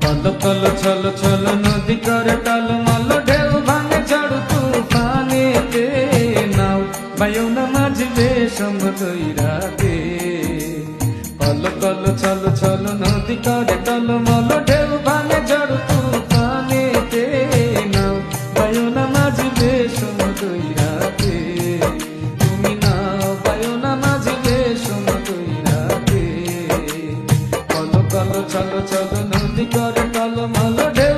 Call call ছল ছল নদী করে টলমল, ঢেউ ভাঙে ঝড় তুফানেতে, নাও বাইও না মাঝবে সমুদ্রাতে। কল কল ছল ছল নদী করে টলমল, ঢেউ ভাঙে ঝড় তুফানেতে, নাও বাইও না মাঝবে সমুদ্রাতে। তুমি নাও বাইও না মাঝবে সমুদ্রাতে। কল কল ছল ছল নদী করে টলমল, ঢেউ